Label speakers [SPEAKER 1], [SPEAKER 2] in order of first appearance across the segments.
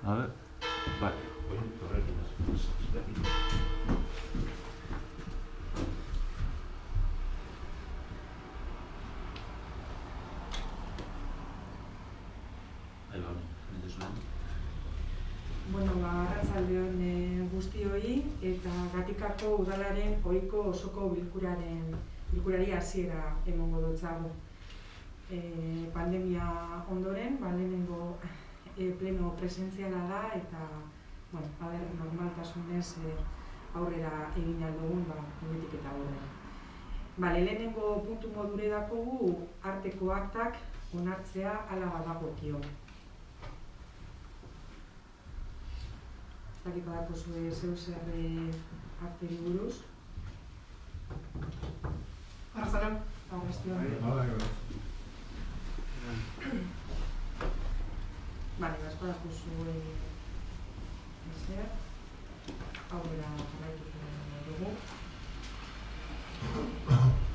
[SPEAKER 1] A ver, vale.
[SPEAKER 2] Bueno, arratsaldeon guztioi eta Gatikako udalaren ohiko osoko bilkurari hasiera emango dotzagu. Pandemia ondoren, lehenengo pleno presentziala da eta normaltasunez aurrera egin aldugun politik eta aurrera. Lehenengo puntu modure dakogu arteko aktak onartzea hala badagokio. Ez dakit badako zeu zer arteri buruz.
[SPEAKER 3] Arratsaldeon.
[SPEAKER 2] Bazpadako zuen ezer, aurrera jarraituko dugu.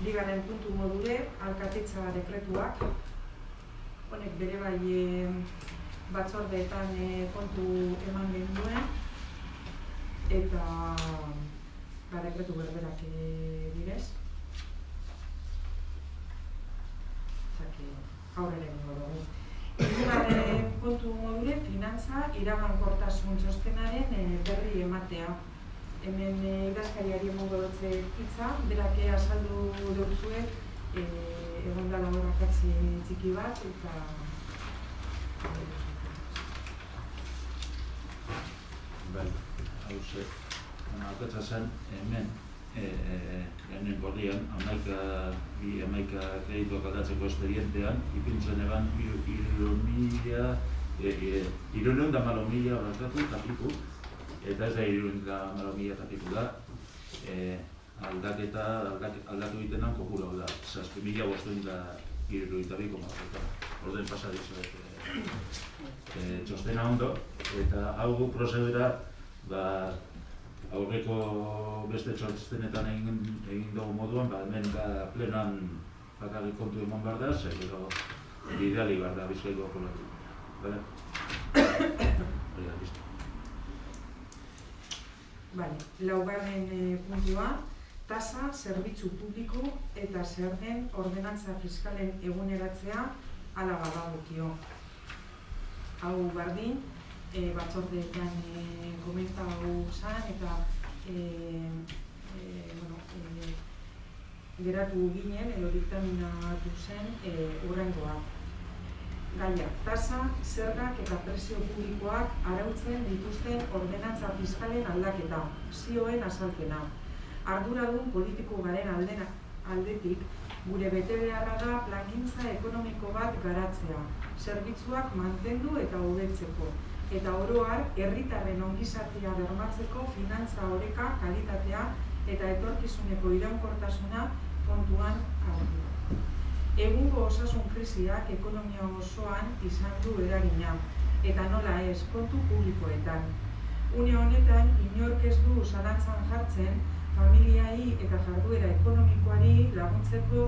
[SPEAKER 2] Bigarren puntu modure, alkatetza dekretuak. Honek bere bai batzordeetan kontu eman genuen eta dekretu berberak direz. Aurrera egingo dugu. Hirugarren puntu modure, finantza iragankortasun txostenaren berri ematea. Hemen idazkariari emango dutze hitza, berak azaldu dutzuek egon dela horrakatzi txiki bat eta
[SPEAKER 1] Hauze, akatza zen hemen genen gordian, 11 kredituak aldatzeko espedientean, ipintzen eban 300.000 horretatu tapiku, eta ez da 300.000 tapiku da, aldatu egitenan kopuro da, 7.572 orden pasadizu txostena ondo, eta hau prozedura aurreko beste txostenetan egin dugu moduan, hemen plenan bakarrik kontu eman behar da, gero bideali behar da Bizkaiko kolatu.
[SPEAKER 2] Laugarren puntua, tasa, zerbitzu publiko eta zergen ordenantza fiskalen eguneratzea hala badagokio. Hau bardin, batzordeetan komentatu zen eta geratu ginen edo diktaminatu zen hurrengoa. Gaia, tasa, zergak eta prezio publikoak arautzen dituzten ordenantza fiskalen aldaketa, zioen azalpena. Arduradun politiko garen aldetik, gure betebeharra da plangintza ekonomiko bat garatzea, zerbitzuak mantendu eta hobetzeko, eta oro har, herritarren ongizatea bermatzeko finantza oreka, kalitatea eta etorkizuneko iraunkortasuna kontuan hartu. Egungo osasun krisiak ekonomia osoan izan du eragina, eta nola ez kontu publikoetan. Une honetan, inork ez du zalantzan jartzen, familiai eta jarduera ekonomikoari laguntzeko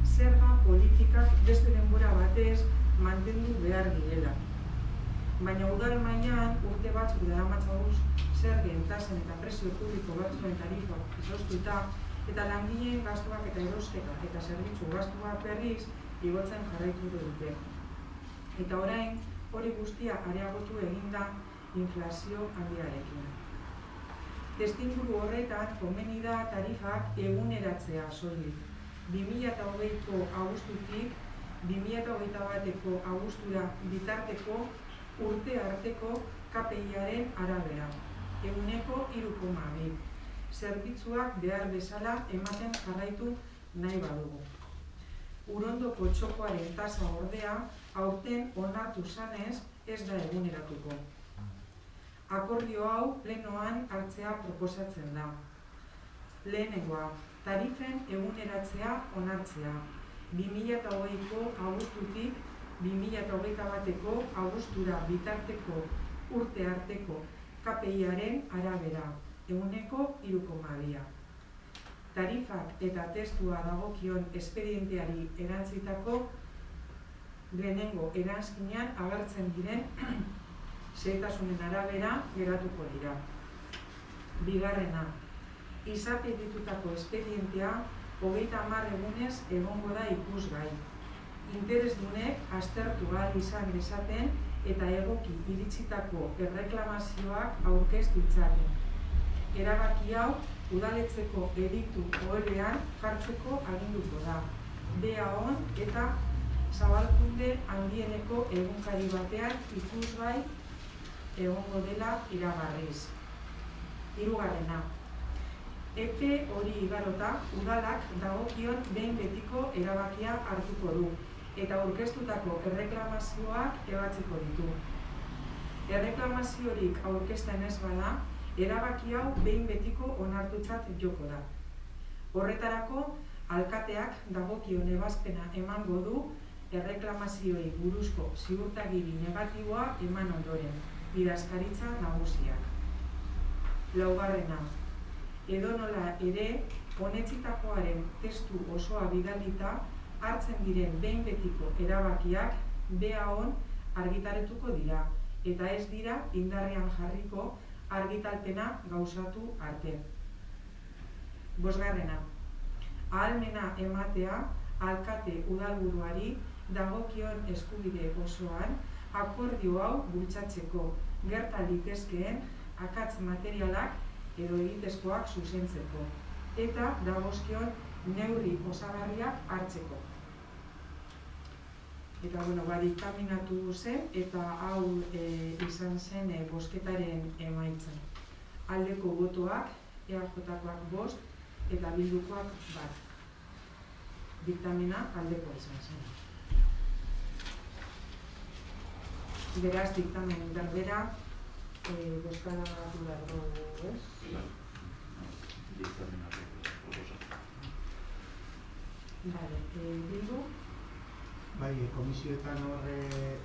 [SPEAKER 2] zerga politikak beste denbora batez mantendu behar direla. Baina udal mailan urte batzuk daramatzaguz zergen, tasen eta prezio publiko batzuen tarifak izoztuta eta langileen gastuak eta erosketa eta zerbitzu gastuak berriz igotzen jarraitu dute. Eta orain, hori guztia areagotu eginda inflazio handiarekin. Testuinguru horretan, komeni da tarifak eguneratzea soilik. 2020ko abuztutik 2021ko abuztura bitarteko urte arteko KPI-aren arabera, ehuneko 3,2. Zerbitzuak behar bezala ematen jarraitu nahi badugu. Urondoko txokoaren tasa ordea aurten onartu zanez ez da eguneratuko. Akordio hau plenoan hartzea proposatzen da. Lehenengoa, tarifen eguneratzea onartzea. 2020ko abuztutik 2021ko abuztura bitarteko urte arteko KPI-aren arabera, ehuneko 3,2. Tarifak eta testua dagokion espedienteari erantzitako lehenengo eranskinean agertzen diren Xehetasunen arabera geratuko dira. Bigarrena, izapiditutako espedientea 30 egunez egongo da ikusgai. Interesdunek aztertu ahal izan dezaten eta egoki iritsitako erreklamazioak aurkez ditzaten. Erabaki hau udaletxeko ediktu oherean jartzeko aginduko da. BAOn eta zabalkunde handieneko egunkari batean ikusgai egongo dela iragarriz. Hirugarrena. Epe hori igarota, udalak dagokion behin betiko erabakia hartuko du eta aurkeztutako erreklamazioak ebatziko ditu. Erreklamaziorik aurkezten ez bada, erabaki hau behin betiko onartutzat joko da. Horretarako, alkateak dagokion ebazpena emango du erreklamazioei buruzko ziurtagiri negatiboa eman ondoren, idazkaritza nagusiak. Laugarrena. Edonola ere, onetsitakoaren testu osoa bidalita hartzen diren behin betiko erabakiak BAOn argitaretuko dira eta ez dira indarrean jarriko argitalpena gauzatu arte. Bosgarrena. Ahalmena ematea alkate udalburuari dagokion eskubide osoan akordio hau bultzatzeko gerta litezkeen akats materialak edo egitezkoak zuzentzeko eta dagozkion neurri osagarriak hartzeko. Eta, diktaminatu zen eta hau izan zen bozketaren emaitza. Aldeko botoak, EAJkoak 5 eta Bildukoak 1. Diktamina aldekoa izan zen. Beraz, diktamen berbera, bozkada gatu behar dugu, ez?
[SPEAKER 1] Diktaminatu proposatzen.
[SPEAKER 2] Bale, Bildu?
[SPEAKER 3] Bai, komisioetan horre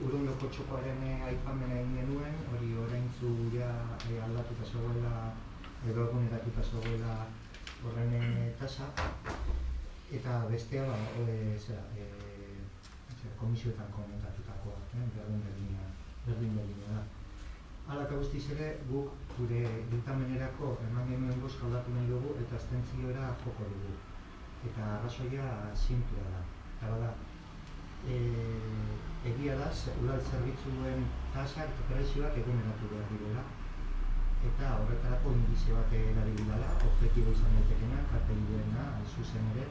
[SPEAKER 3] Urundoko txokoaren aipamena egin genuen, hori oraintzu ja aldatuta zegoela edo eguneratuta zegoela horren tasa, eta bestea komisioetan komentatutakoa, berdin da. Hala eta guztiz ere, guk gure diktamenerako eman genuen bozka aldatu nahi dugu eta abstentziora joko dugu. Eta arrazoia sinplea da. Eta bada, egia da, udal zerbitzuen tasak eta prezioak eguneratu behar direla. Eta horretarako indize bat erabili dela, objektibo izan daitekena, KPI-ena, zuzen ere.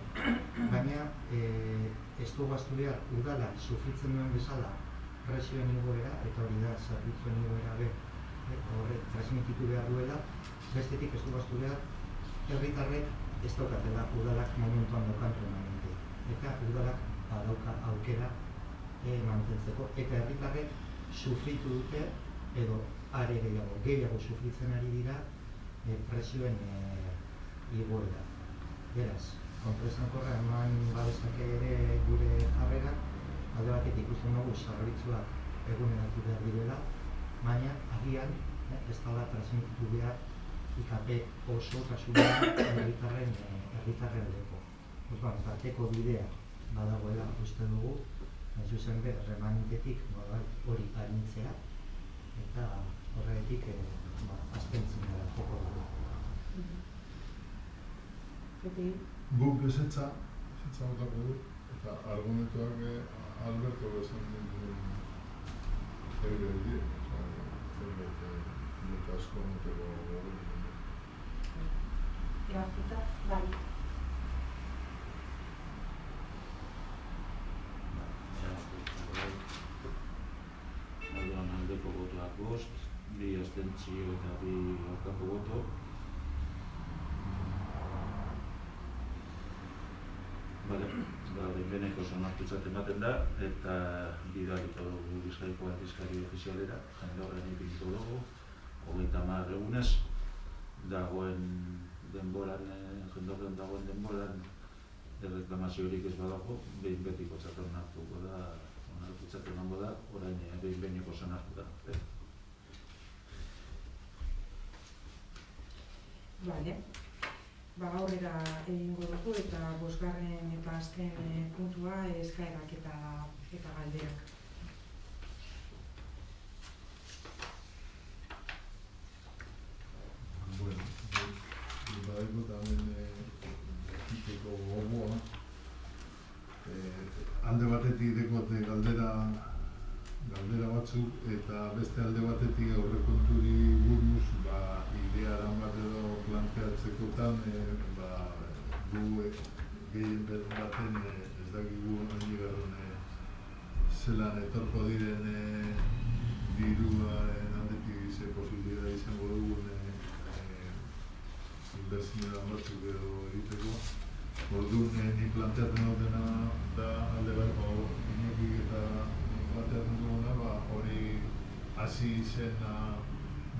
[SPEAKER 3] Baina, ez dugu ahaztu behar, udalak sufritzen duen bezala prezioen igoera, eta hori da zerbitzuen igoera horrek transmititu behar duela, bestetik ez dugu ahaztu behar, herritarrek ez daukatela udalak momentuan daukan permanente. Eta udalak badauka aukera mantentzeko. Eta herritarrek sufritu dute, edo are gehiago sufritzen ari dira prezioen igoera. Beraz, kontraesankorra eman badezake ere gure jarrera, alde batetik ikusten dugu zerbitzuak eguneratu behar direla, baina agian ez dela transmititu behar IKP oso kasunean herritarren aldeko. Tarteko bidea badagoela uste dugu, zuzen be, remanentetik hori arintzea, eta horretik azpentzen gara joko dugu.
[SPEAKER 4] Guk ezetza botako du, eta argumentuak Alberto esan duen eure die, eta asko moteko gogu.
[SPEAKER 2] EAJ, bai.
[SPEAKER 1] Orduan aldeko botoak 5, 2 abstentzio eta 2 aurkako boto. Beneko onartutzat ematen da, eta bidaliko dugu Bizkaiko aldizkari ofizialera, jendeorren ipiniko dugu, 30 egunez, dagoen denboran, jendeorren dagoen denboran, erreklamaziorik ez badago, behin betiko txaton onartuko da, onartutzat emango da, orain behin beneko onartu da.
[SPEAKER 2] Bale. Aurrera egingo dugu eta 5. eta azken puntua eskaerak eta galderak.
[SPEAKER 4] alde batetik aurrekonturi buruz, idearan bat edo planteatzekotan, gu gehien baten ez dakigu handigarren zelan etorko diren diruaren aldetik ze posibilidad izango dugun inbertsioa batzuk edo egiteko. Orduan, ni planteatzen dutena da alde bat, Iñakik eta planteatzen duguna, hori hasi zen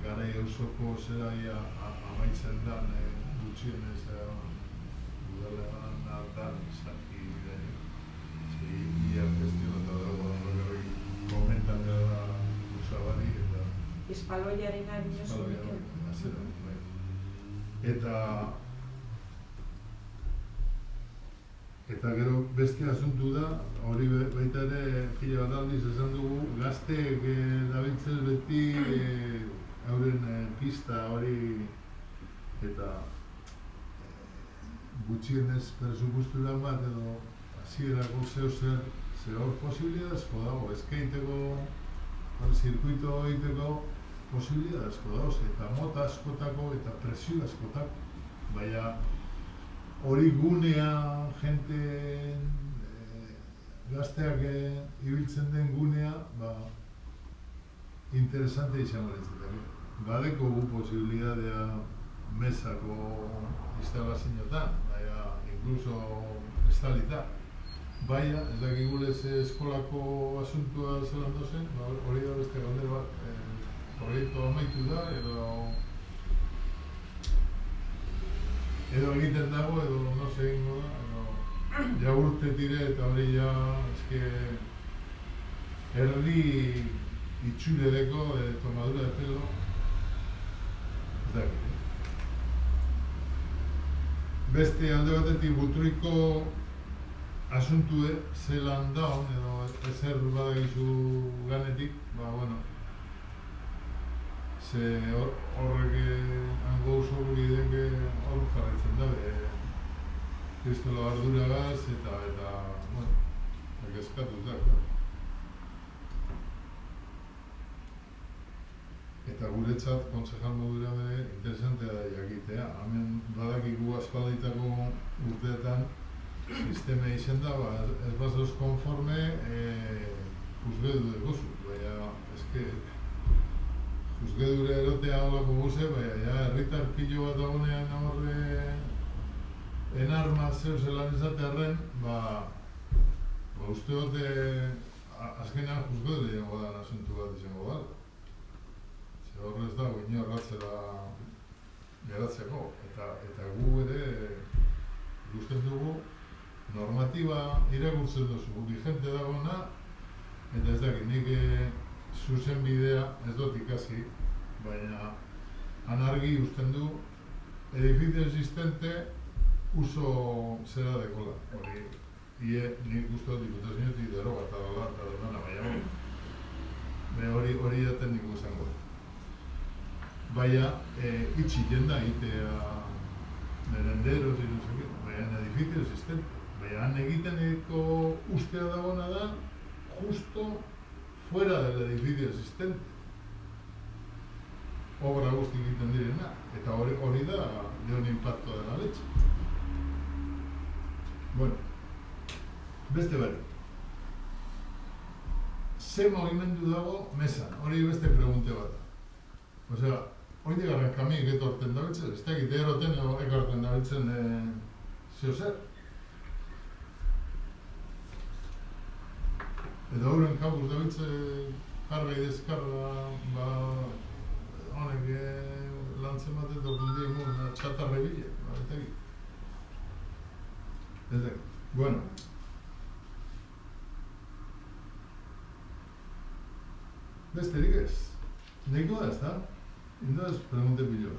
[SPEAKER 4] garai auzoko zeraia amaitzen dan gutxienez udalean hartan zaki denik. Ia gestión eta dago komentan gara Usabari eta
[SPEAKER 2] Espaloiaren ari oso
[SPEAKER 4] eta gero beste asuntu da, hori baita ere pila bat aldiz esan dugu, gazteek dabiltzen beti euren pista hori eta gutxienez presupusturan bat edo hasierako ze hor posibilidadezko dago, eskaiteko, zirkuito egiteko posibilidadezko dago, eta mota askotako eta presio askotako, baina hori gunea, jente gazteak ibiltzen den gunea, interesante izango litzateke. Badeko gu posibilidadea mesako instalazioetan, incluso estalita. Baina, ez dakigulez eskolako asuntua zelan dozen, hori da beste galdera bat, proiektu amaitu da, edo egiten dago, edo no se egingo da, ja urte tire eta hori ja, erdi itxurereko tomadura de pelo, ez dakit. Beste alde batetik Buturiko asuntue zelan daun, edo ezer badagizu ganetik, ze horrek hango oso bidek hor jarraitzen dabe kristola arduragaz eta eskatuta. Eta guretzat, kontsejal modura bere, interesantea da jakitea. Hemen badakigu aspalditako urteetan sistema izen da, ez bazoz konforme juzgedu dekozu, baina juzgedure erotea holako guze, baina herritar pilo bat dagoenean horre enarma zeu zelan izatearren, uste dute azkenean juzgedure jango da asuntu bat izango da. Ze horrez dago inorratzera geratzeko, eta gu ere ikusten dugu normatiba irakurtzen duzu, vigente dagoena, eta ez dakit, nik zuzen bidea ez dut ikasi, baina anargi usten du edifizio existente uso zera dekola. Nik uste dut diputazioetik deroga eta dala eta dena, baina hori jaten nik izango. Baina itxi jenda egitea merenderos, baina edifizio existente. Baina han egiteneko ustea dagoena da justo fuera del edificio existente. Obra guzti egiten direna, eta hori da de un impacto de la leche. Bueno, beste bari. Ze movimendu dago mesan, hori beste pregunte bat. Osea, hori digarren kamik etorten dabiltzen, ez da egite eroten ekarten dabiltzen zeo zer. Edo horren kabuz dabiltzen karga idezkarra, honek lantzen bat etorten digun txatarre bile, eta egin. Ez dakit. Bueno. Besterik ez. Neko da ez da? Indo ez pregunte pilo.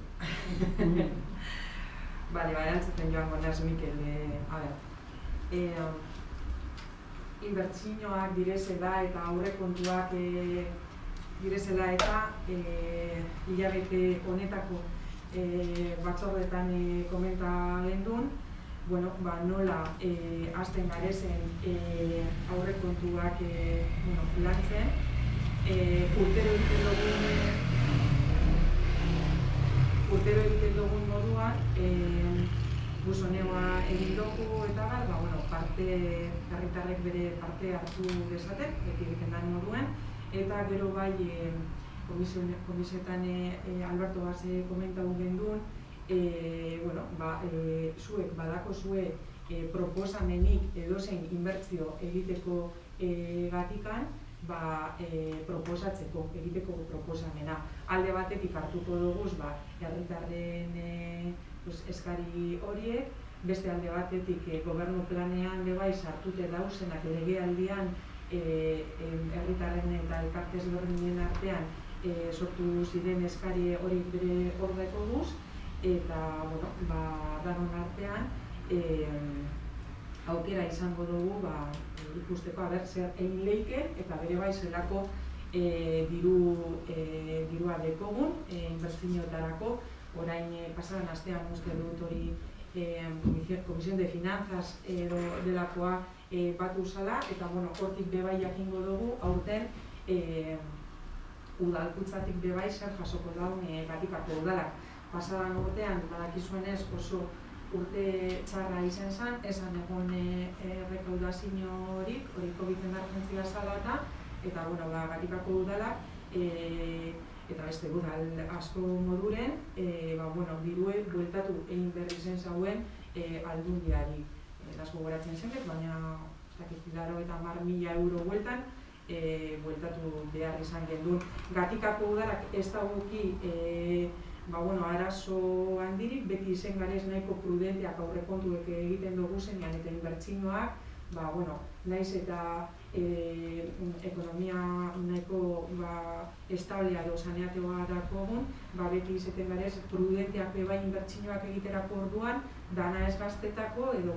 [SPEAKER 2] Bale, erantzuten joango naz, Mikel. Inbertsioak direzela eta aurrekontuak direzela eta hilabete honetako batzordetan komenta gendun, nola hasten garezen aurrekontuak lantzen, urtero egiten dugun moduan, buzoneoa egin dugu eta herritarrek bere parte hartu dezaten, beti egiten den moduen, eta gero bai komisioetan Alberto Base komentatu genduen, zuek badakozue proposamenik edozein inbertsio egiteko gatikan, proposatzeko, egiteko proposamena. Alde batetik hartuko dugu herritarren eskari horiek, beste alde batetik gobernu planean bai sartute dauzenak legealdian herritarren eta elkarte ezberdinen artean sortu ziren eskari horiek bere ordeko duz, eta danon artean aukera izango dugu ikusteko zer egin leiken eta bere bai zelako dirua dekogun inbertsioetarako. Orain pasadan astean uste dut hori Comisión de Finanzas delakoa batu zala, eta hortik bebai jakingo dugu aurten udalkutzatik bebai zer jasoko daun gatikako udalak. Pasadan urtean badakizuenez oso urte txarra izan zen, esan egon rekaudazio hori COVID emergentzia zala eta gatikako udalak eta beste udal asko moduren dirue bueltatu egin berri zen zauen aldundiari. Asko goratzen zenez, baina 80.000 euro bueltan bueltatu behar izan gendun. Gatikako udalak ez dagoki arazo handirik, beti izen garez nahiko prudenteak aurrekontuek egiten dugu zenean eta inbertsioak, naiz eta ekonomia nahiko establea edo saneateoa dakogun, beti izaten garez prudenteak bebai inbertsioak egiterako orduan, dana ez gaztetako, edo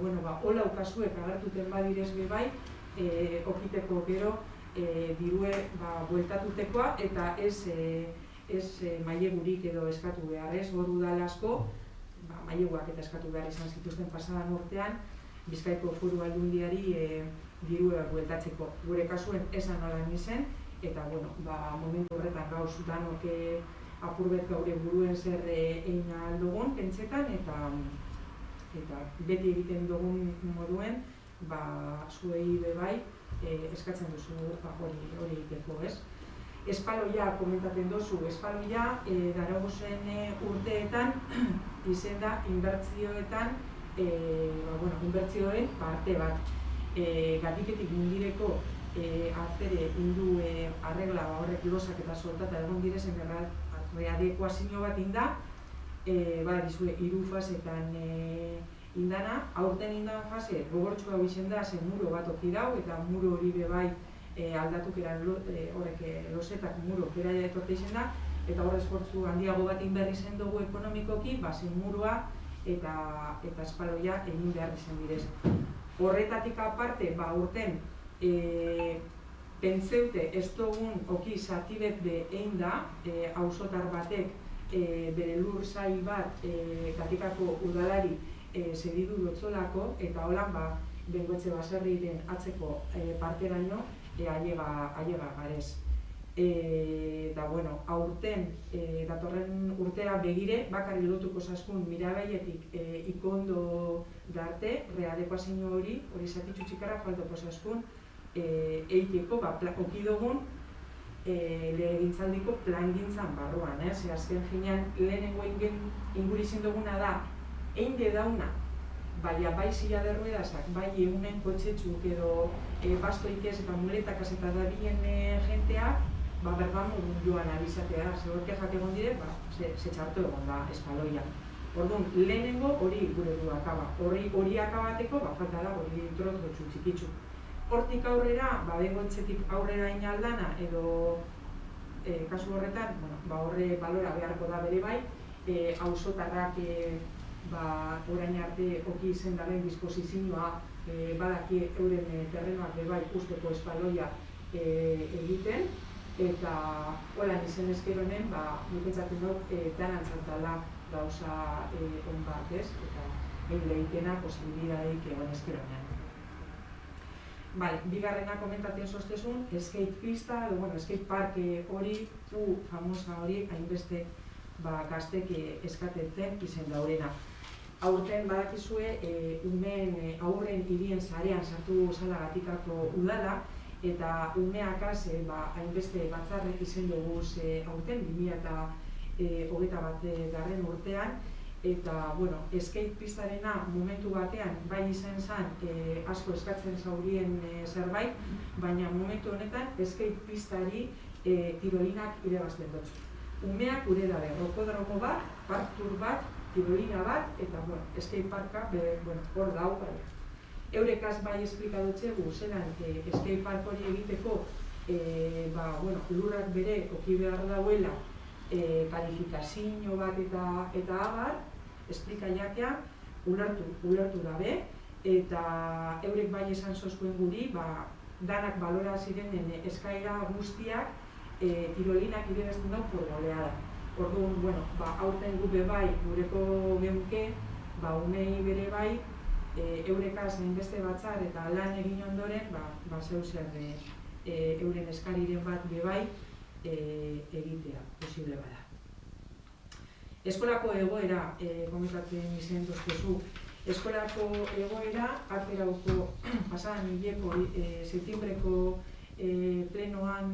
[SPEAKER 2] hola ukasuek agertuten badirez bebai, okiteko gero dirue bueltatutekoa eta ez mailegurik edo eskatu behar ez, hor udal asko, maileguak eta eskatu behar izan zituzten pasadan urtean, Bizkaiko Foru Aldundiari dirua bueltatzeko. Gure kasuen esan nola nizen, eta momentu horretan gauz danok apurbet gaure buruen zer egin aldugun pentsetan, eta beti egiten dugun moduen, zuei bebai eskatzen duzu hori egiteko, ez? Espaloia komentatzen duzu, espaloia daragozen urteetan izen da inbertsioetan inbertsioen parte bat. Gatiketik mundireko azere indu arregla horrek losak eta soltata egon direzen readekuazio bat inda, hiru fasetan indana, aurten indan fase gogortxu hau izen da, zen muro bat oki dau, eta muro hori bebai aldatuk eran horrek losetak muro bera etorte izen da, eta horre esfortzu handiago bat inberri zen dugu ekonomikoki, zen murua eta espaloia egin behar izan direz. Horretatik aparte, urten pentseute ez dugun oki zatibet egin da, auzotar batek bere lur sail bat Gatikako udalari zedidu dotzolako, eta holan Bengoetxe baserriren atzeko parteraino ailega garez. Aurten, datorren urtera begire, bakarri lotuko zaskun Mirabaietik Ikondo darte, readekuazio hori zatitxu txikarra faltoko zaskun eiteko, okidogun legegintzaldiko plangintzan barruan, azken finean lehenengo ingurizin duguna da, einde dauna, bai zila de ruedazak, bai egunen kotxetxuk edo bastoik ez eta muletakaz eta dabien jenteak, bergamu joan abizatea, zehorkejak egon dire, ze txartu egon da espaloia. Orduan, lehenengo hori gure du akaba. Hori akabateko, falta da, hori trotgotxu txikitzu. Hortik aurrera, Bengoetxetik aurrera inaldana, edo kasu horretan, horre balora beharko da bere bai, auzotarrak orain arte oki izen daren disposizioa badaki euren terrenoak bebai usteko espaloia egiten, eta holan izen ezkeronen, nikentzaten dut danantzantala gauza on bat ez, eta egin lehikena posibilidadeik egon ezkeronean. bigarrena komentatzen sostezun, skate pista, skate park hori, famosa hori, hainbeste gaztek eskatetzen izen daurena. Aurten badakizue, aurren hirien sarean sartu zala Gatikako udala, eta umeakaz hainbeste batzarrek izen dugu aurten, 2021 urtean, eta, skate pistarena momentu batean bai izan zen asko eskatzen zaurien zerbait, baina momentu honetan skate pistari tirolinak irabazten dut. Umeak gure dabe, rokodromo bat, parktur bat, tirolina bat, eta skate parka hor dau bai. Eurekaz bai esplikadotzegu zelan skate park hori egiteko lurrak bere oki behar dauela kalifikazio bat eta abar, esplika jakea, ulertu dabe, eta eurek bai esan zozkuen guri, danak balora zirenen eskaera guztiak tirolinak irabazten dau por goleada. Orduan, aurten gube bai gureko gemuke, umei bere bai, eurekaz hainbeste batzar eta lan egin ondoren, zeuzer euren eskariren bat bebai egitea, posible bada. Eskolako egoera, komentatzen izen dozkezu. Eskolako egoera, aterauko pasadan hileko septiembreko plenoan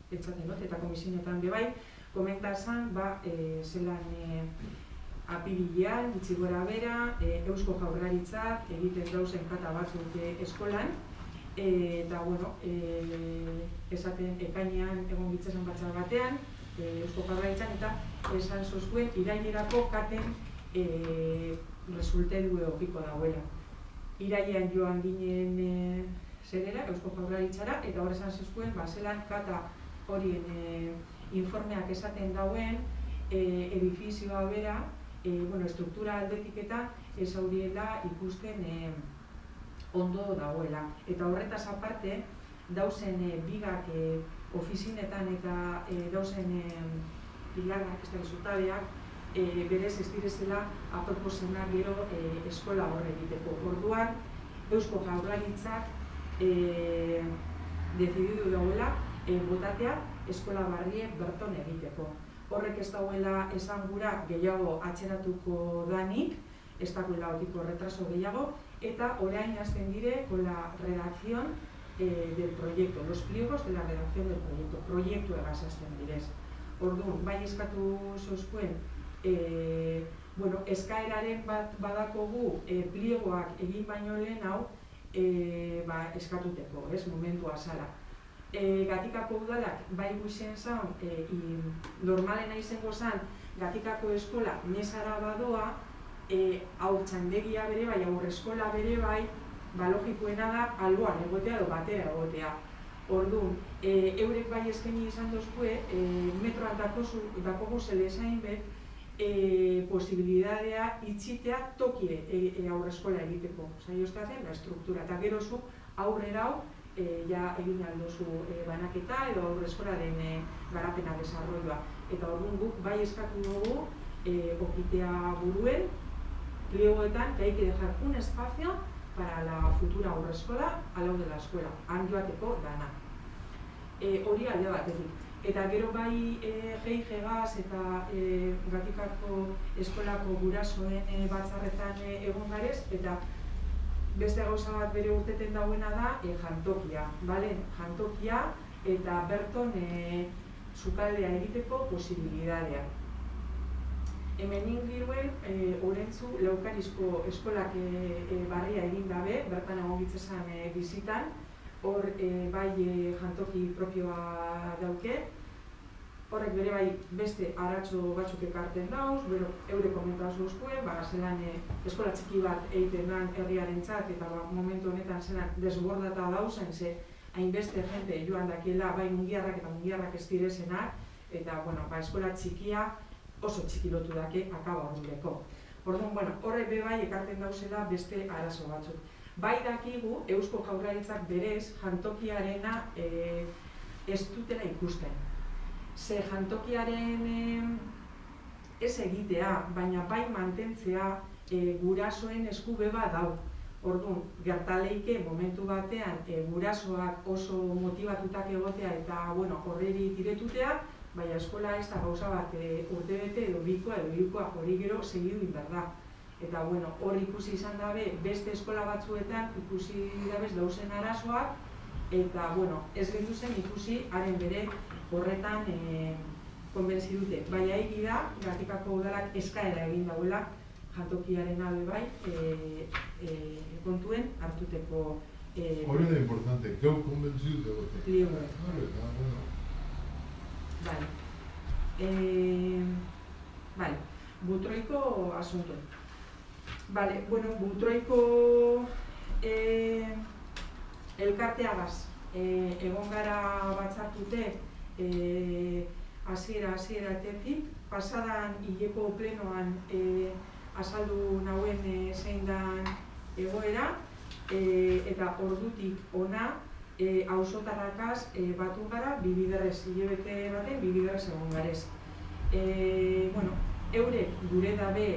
[SPEAKER 2] pentsatzen dut, eta komisionetan bebai, komentazan, zelan apirilean, gutxi gora bera, Eusko Jaurlaritzak egiten dauzen kata batzuk eskolan, eta, esaten ekainean egon gitzezan batzar batean, Eusko Jaurlaritzan, eta esan zozkuen irailerako katen resultedu egokiko dauela. Irailean joan ginen zerera, Eusko Jaurlaritzara, eta hor esan zozkuen, zelan kata horien informeak esaten dauen, edifizioa bera, estruktura aldetik eta ez auriela ikusten ondo dagoela. Eta horretaz aparte, dauzen bigak ofizinetan eta dauzen pilarrak, ez da zutabeak, berez ez direzela aproposena gero eskola horre egiteko. Orduan, Eusko Jaurlaritzak decididu dauela botatea eskola barrie berton egiteko. Horrek ez dauela esan gura gehiago atxeratuko danik, ez dagoela otiko retraso gehiago, eta orain hasten dire con la redacción del proyecto, los pliegos de la redacción del proyecto, proiektu egazazten direz. Orduan, bai eskatu zozkuen, eskaeraren bat badakogu pliegoak egin baino lehen hau eskatuteko, momentua zara. Gatikako udalak bai guizen zaun, normalena izango zan, Gatikako eskola mesara badoa, haurtxandegia bere bai, aurreskola bere bai, logikoena da alboan egotea edo batera egotea. Orduan, eurek bai eskaini izan dozkue, metroan dakogu zelezain bet, posibilidadea itxitea tokie aurreskola egiteko. Zaioztatzen, estruktura. Eta gerozu aurrera hau, egin aldozu banaketa edo aurreskolaren garapena desarroioa. Eta orduan guk bai eskatu dugu okitea buruen, pliegoetan, que hay que dejar un espacio para la futura aurreskola al lado de la escuela, han joateko dana. Hori alde batetik. Eta gero bai GIGaz eta Gatikako eskolako gurasoen batzarretan egon garez, eta beste gauza bat bere urteten dauena da jantokia. Jantokia eta berton sukaldea egiteko posibilidadea. Hemen ingiruen, Orentzu Laukarizko eskolak barria egin dabe, bertan egogitzezan bizitan, hor bai jantoki propioa dauke, horrek bere bai beste aratxo batzuk ekarten dauz, bero eure komentaz duzkuen, zelan eskola txiki bat egiten dan herriarentzat eta momentu honetan zelan desbordata dauzen, ze hainbeste jente joan dakiela bai mungiarrak eta mungiarrak ez direzenak, eta eskola txikia oso txikilotu dake akaba horreleko. Orduan, horrek bebai ekarten dauzela beste arazo batzuk. Bai dakigu, Eusko Jaurlaritzak berez jantokiarena ez dutela ikusten. Ze jantokiaren ez egitea, baina bai mantentzea gurasoen esku beba dau. Orduan, gertaleike momentu batean gurasoak oso motivatutak egotea eta horreri tiretutea, baina eskola ez da gauza bat urtebete edo bikoa hori gero segidu behar da. Eta hor ikusi izan dabe beste eskola batzuetan ikusi dabez dauzen arazoak, eta ez gendu zen ikusi haren bere horretan konbentzi dute. Baina egi da, Gatikako udalak eskaera egin dauela jantokiaren alde bai kontuen hartuteko...
[SPEAKER 4] Hori da importante, gau konbentzi dute gote.
[SPEAKER 2] Libre. Vale, Butroiko asunto. Vale, Butroiko elkarteagaz egon gara batzartute hasieratetik, pasadan hileko plenoan azaldu nauen zein dan egoera, eta ordutik ona auzotarrakaz batu gara, bibiderrez hilabete baten, bibiderrez egon garez. Eurek gure dabe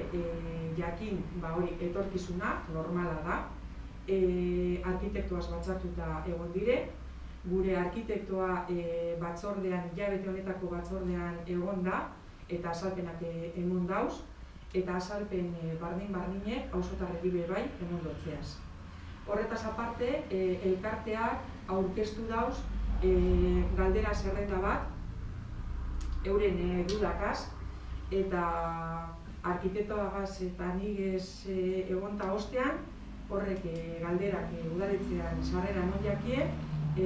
[SPEAKER 2] jakin hori etorkizuna, normala da, arkitektoaz batzartuta egon dire, gure arkitektoa batzordean, hilabete honetako batzordean egon da, eta azalpenak emon dauz, eta azalpen bardin-bardinek auzotarreri bai emon dotzeaz. Horretaz aparte, elkarteak aurkeztu dauz galdera zerrenda bat, euren dudakaz, eta arkitektoagaz eta nigez egonta ostean, horrek galderak udaletzean sarrera non jakie,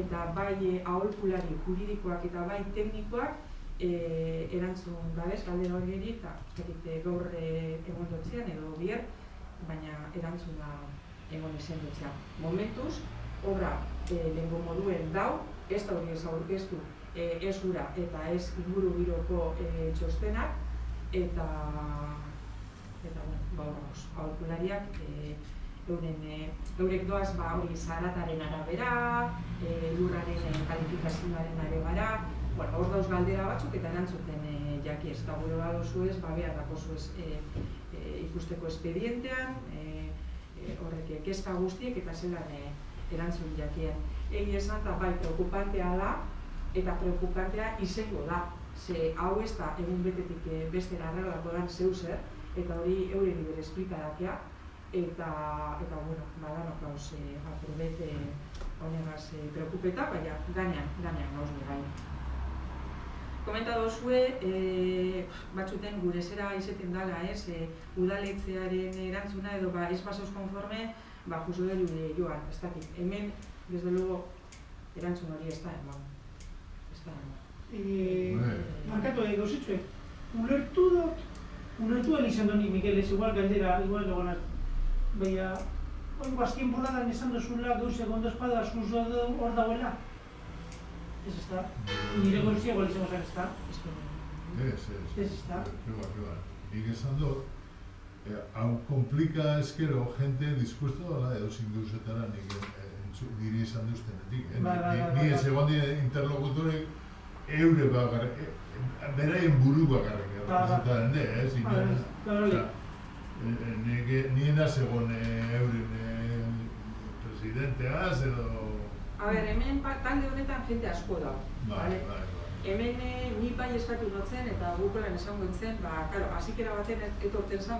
[SPEAKER 2] eta bai aholkulari juridikoak eta bai teknikoak erantzun dabez galdera hori eta gaur egon dotzean edo bier, baina erantzuna egon ezen dotzean. Momentuz, obra lehengo moduen dau, ez da hori ez aurkeztu ez gura eta ez inguru giroko txostenak, eta aholkulariak eurek doaz hori zarataren arabera, lurraren kalifikazioaren arabera, hor dauz galdera batzuk eta erantzuten jakiez, eta gure badozu ez, behar dakozu ez ikusteko espedientean, horrek kezka guztiek eta zelan erantzun jakien. Egi esan eta bai preocupantea da, eta preocupantea izango da. Ze hau ez da egun betetik bestera arreglako dan zeu zer, eta hori euren ibere esplikadakia, eta badanok gauz apurbet honegaz preokupeta, baina ganean gauz begai. Komenta dozue, batzuten gure zera izeten dala ez, udaletzearen erantzuna edo ez basoz konforme, justo delu joan, ez dakit. Hemen, desde luego, erantzun hori ez da eman.
[SPEAKER 5] Markatu gauzitzuek, ulertu izan doni, Mikel, ez igual galdera, igual dogonat, baina, azken boladan esan dozula gauzek ondo espada zuz hor dagoela? Ez ez da? Nire gauzia igual izango zen ez da? Ez ez da?
[SPEAKER 4] Nik esan dut, hau komplika eskero jente dispuesto dela edo zinduzetara nire esan duztenetik. Ni ez egon dira interlokutorek eure bakarrik, beraien buru bakarrik representaren de, nien egon euren presidenteaz edo...
[SPEAKER 2] A ber, hemen talde honetan jente asko da. Hemen ni bai eskatu notzen eta gukolan esango entzen, hasikera baten etorten zen,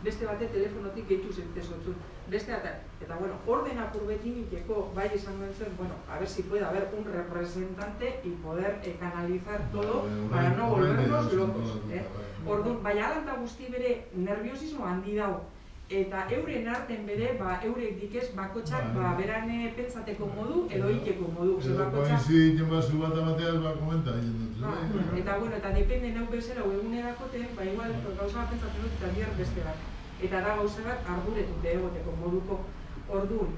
[SPEAKER 2] beste bate telefonotik gehitu zentezotzun. Eta orden apurbetiniteko bai esango entzen, a ver si puede haber un representante y poder canalizar todo para no volvernos locos. Orduan, bai alanta guzti bere nerviosismo handi dau. Eta euren arten bere, eurek dikez bakotxak beran pentsateko modu edo ikeko modu.
[SPEAKER 4] Koinzi jenbazu bat amateaz komenta egin dut.
[SPEAKER 2] Eta depende neu bezala egunerakoten, igual gauza bat pentsatzen dut eta bier beste bat. Eta da gauza bat arduretu egoteko moduko. Orduan,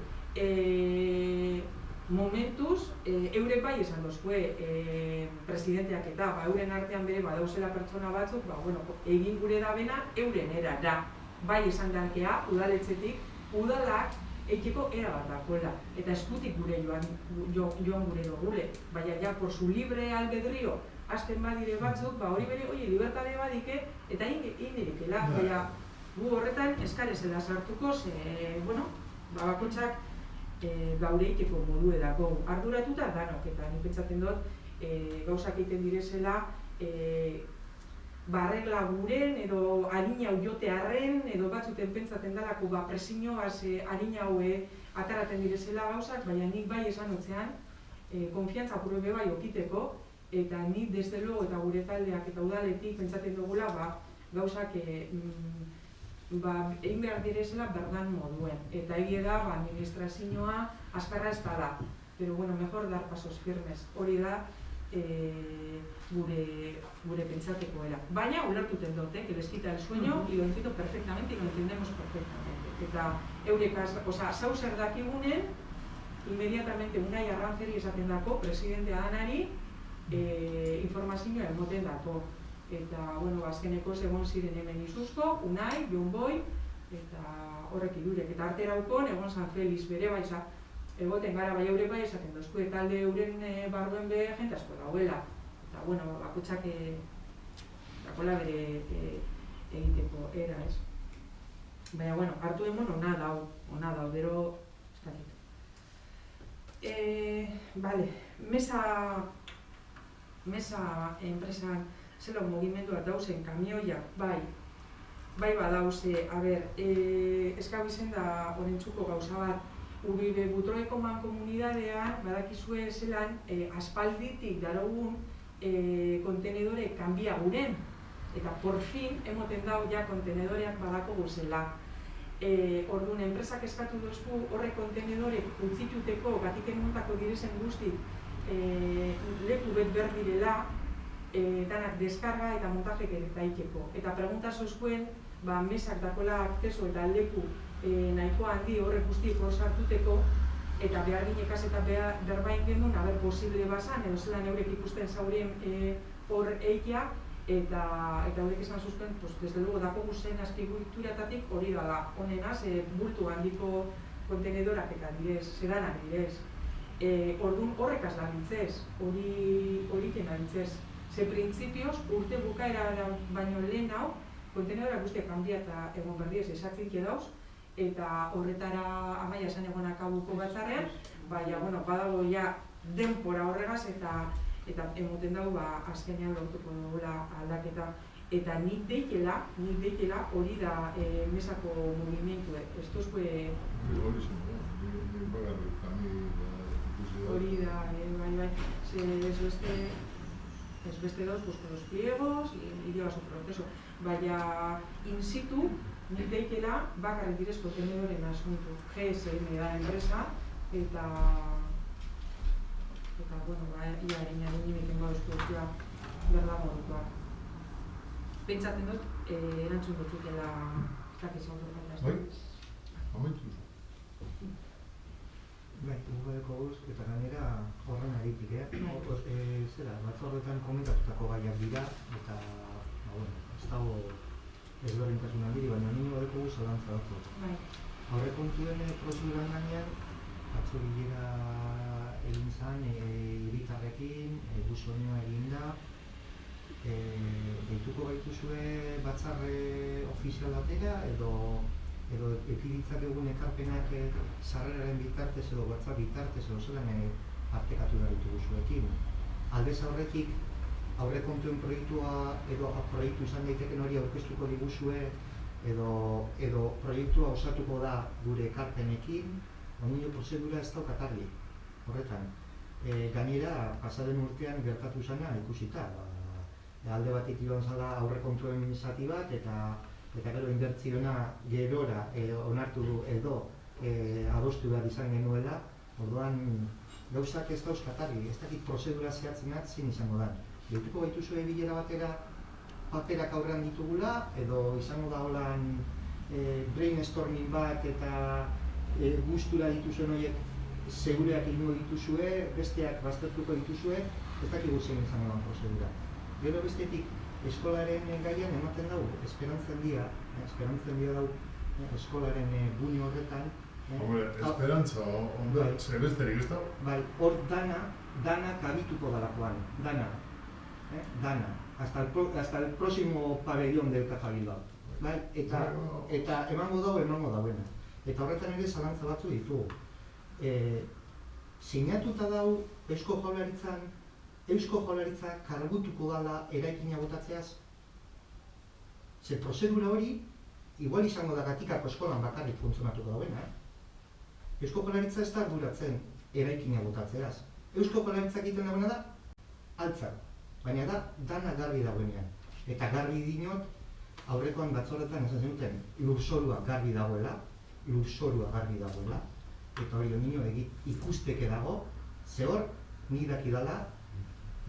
[SPEAKER 2] momentuz, eurek bai esan dozkue presidenteak eta euren artean bere dauzela pertsona batzuk, egin gure dabena euren era da. Bai esan dankea, udaletzetik, udalak eiteko era bat dakoela. Eta eskutik gure joan gure dogule. Baina por su libre albedrio, azten badire batzuk, hori bere, libertade badike, eta indirikela. Baina gu horretan eskarezela sartuko, Bakotxak gaur egiteko modu edako arduratuta danok, eta nik pentsatzen dut gauzak egiten direzela arregla guren edo harina hau jotearren edo batzuten pentsaten dalako presioaz harina hau ataraten direzela gauzak, baina nik bai esan otzean konfiantza purbe bai okiteko, eta nik desde luego eta gure taldeak eta udaletik pentsaten dugula gauzak egin behar direzela berdan moduen, eta egia da administrazioa azkarra ez bada, pero bueno, mejor dar pasos firmes, hori da gure pentsatekoela. Baina ulertuten dut, que les quita el sueño y lo entiendo perfectamente y lo entendemos perfectamente. Eta eurekaz, zau zer dakigunen, inmediatamente Unai Arrantzeri esaten dako, presidentea danari, informazioa emoten dako. Eta, bueno, azkeneko egon ziren hemen Izuzko, Unai, Jon Boi, eta horrek idurek. Eta arteraukon, egon San Feliz bere baiza, egoten gara bai eure bai esaten dozku, eta alde euren barruen be jente asko dauela. Eta, bueno, bakotxak dakola bere egiteko era, ez? Baina, bueno, hartu emon ona dau, bero, ez dakit. Vale, mesa enpresan zelo mugimendua dauzen kamioiak, bai badauze, eskau izen da orentzuko gauza bat, Uribe Butroeko mankomunidadean badakizue zelan aspalditik darogun kontenedore kanbia guren, eta por fin emoten dau ja kontenedoreak badako guzela. Orduan, enpresak eskatu dozku horre kontenedore utzituteko gatiken montako direzen guzti leku bet berdirela, danak deskarga eta montajek eta ikeko. Eta pregunta zozkuen, mesak dakola akceso eta leku nahiko handi horrek guztiek hor sartuteko, eta behar ginekaz eta berbain gendun, posible bazan, edo zelan eurek ikusten zaurien hor eikia, eta horrek esan zuzpen, desde luego dako guzen azpigurturatatik hori dala, honenaz, bultu handiko kontenedorak eta direz, sedanak direz. Orduan horrekaz dabiltzez, hori dabiltzez. Ze printzipioz, urte bukaera baino lehen hau, kontenedorak guztiak kanbia eta egon berdiez esatzik edauz, eta horretara amaia esan egon akabuko batzarrean, baina, bueno, badago ja denpora horregaz eta emoten dago azkenean lortuko dugula aldaketa. Eta nik deikela hori da mesako mugimendu, ez tozko... Hori da, bai, ez beste dauz, con los pliegos, y lleva su proceso. Baina, in situ, nik deikela bakarrik direz kontenedoren asuntu. GSM da enpresa, eta bueno, ia harinaren nimiten gauzko urtea berda modukoak. Pentsaten dut, erantzun dutzutela ez dakiz autofantazioa.
[SPEAKER 4] Bai, amaitu.
[SPEAKER 3] Bai, gugoleko guz, eta gainera horren aritik, batzorretan komentatutako gaiak dira, eta, ez dago ezberdintasun handiri, baina nini horreko guz alantza batzuk. Aurrekontuen prozeduran gainean, atzo bilera egin zen, hiritarrekin, buzonioa egin da, deituko gaituzue batzarre ofizial batera, edo ekiditzak egun ekarpenak sarreraren bitartez edo WhatsApp bitartez edo zelan artekatu da ditugu zuekin. Aldez aurretik, aurrekontuen proiektua edo proiektu izan daiteken hori aurkeztuko diguzue edo proiektua osatuko da gure ekarpenekin, onino prozedura ez daukat argi, horretan. Gainera, pasaden urtean gertatu zena ikusita. Alde batik joan zala aurrekontuen zati bat eta gero inbertsiona gerora onartu du edo adostu behar izan genuela, orduan gauzak ez dauzkat argi, ez dakit prozedura zehatzenak zin izango da. Deituko gaituzue bilera batera paperak aurrean ditugula, edo izango da holan brainstorming bat eta gustura dituzuen horiek segureak egingo dituzue, besteak baztertuko dituzue, ez dakigu zein izango da prozedura. Gero bestetik, eskolaren gaian ematen dau, esperantzen dia dau eskolaren gune horretan.
[SPEAKER 4] Hombre, esperantza, ze besterik ez da? Bai,
[SPEAKER 3] hor dana kabituko dalakoan, dana. Hasta el próximo pabellón del Caja Bilbao. Eta emango dauena. Eta horretan ere zalantza batzu ditugu. Sinatuta dau Eusko Jaurlaritza kargutuko dala eraikina botatzeaz? Ze prozedura hori, igual izango da Gatikako eskolan bakarrik funtzionatuko dauena. Eusko Jaurlaritza ez da arduratzen eraikina botatzeaz. Eusko Jaurlaritza egiten dagoena da, altzak. Baina da, dana garbi dagoenean. Eta garbi dinot, aurrekoan batzorretan esan zenuten, lurzorua garbi dagoela, eta hori ondino ikusteke dago, ze hor, nik dakidala,